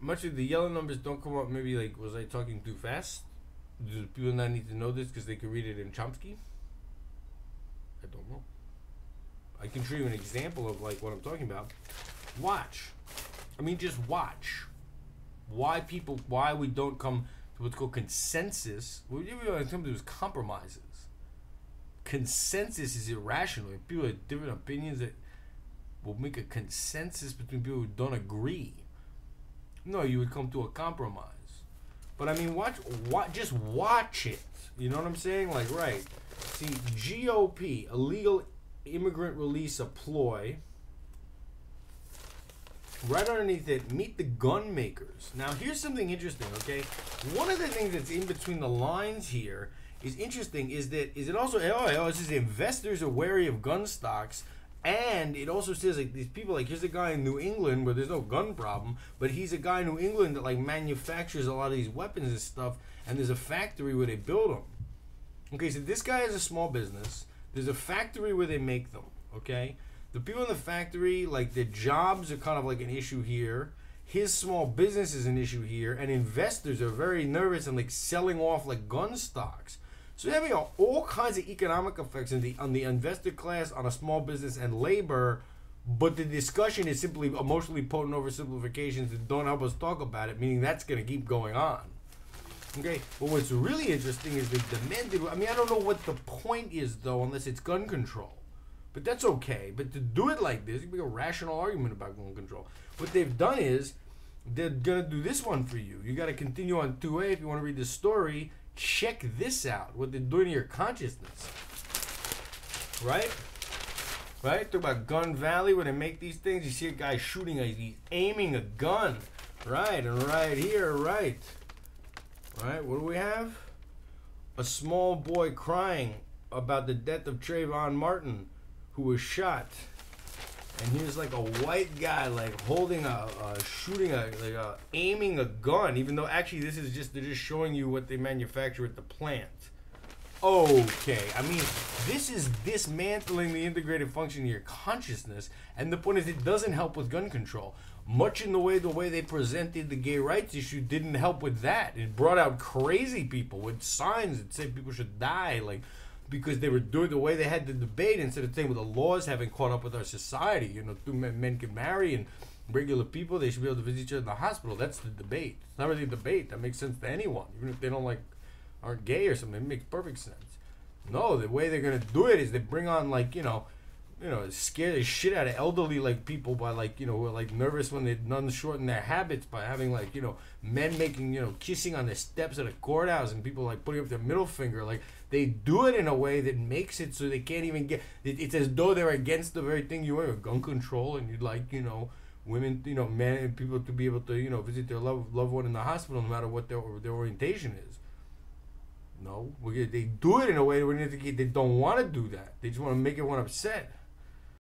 much of the yellow numbers don't come up. Maybe like, was I talking too fast? Do people not need to know this because they can read it in Chomsky? I don't know. I can show you an example of like what I'm talking about. Watch. I mean, just watch. Why we don't come to what's called consensus. What we come to is compromises. Consensus is irrational. If people have different opinions that will make a consensus between people who don't agree. No, you would come to a compromise. But I mean, just watch it. You know what I'm saying? Like, right. See, GOP, illegal immigrant release a ploy. Right underneath it, meet the gun makers. Now, here's something interesting, okay? One of the things that's in between the lines here is interesting is it also, it says investors are wary of gun stocks. And it also says like these people, like here's a guy in New England where there's no gun problem, but he's a guy in New England that like manufactures a lot of these weapons and stuff, and there's a factory where they build them. Okay, so this guy has a small business. There's a factory where they make them. Okay, the people in the factory, like their jobs are kind of like an issue here. His small business is an issue here, and investors are very nervous and like selling off like gun stocks. So you're having all kinds of economic effects on the investor class, on a small business and labor, but the discussion is simply emotionally potent oversimplifications that don't help us talk about it, meaning that's going to keep going on. Okay, but what's really interesting is the demanded, I mean, I don't know what the point is, though, unless it's gun control. But that's okay. But to do it like this, you can make a rational argument about gun control. What they've done is, they're going to do this one for you. You got to continue on 2A if you want to read the story. Check this out, what they're doing to your consciousness. Right? Right? Talk about Gun Valley where they make these things. You see a guy shooting, he's aiming a gun. Right, and right here, right. Right, what do we have? A small boy crying about the death of Trayvon Martin, who was shot. And here's like a white guy like holding aiming a gun, even though actually this is just, they're just showing you what they manufacture at the plant. Okay, I mean, this is dismantling the integrated function of your consciousness, and the point is it doesn't help with gun control. Much in the way they presented the gay rights issue didn't help with that. It brought out crazy people with signs that said people should die, like, because they were doing the way they had the debate instead of saying, well, the laws haven't caught up with our society. You know, two men can marry and regular people, they should be able to visit each other in the hospital. That's the debate. It's not really a debate. That makes sense to anyone. Even if they aren't gay or something, it makes perfect sense. No, the way they're going to do it is they bring on scare the shit out of elderly people by who are nervous when they none shorten their habits by having men making kissing on the steps of the courthouse and people putting up their middle finger. They do it in a way that makes it so they can't even get it's as though they're against the very thing you want, gun control, and you'd women, men and people to be able to visit their loved one in the hospital no matter what their orientation is. No, they do it in a way where they don't want to do that. They just want to make everyone upset.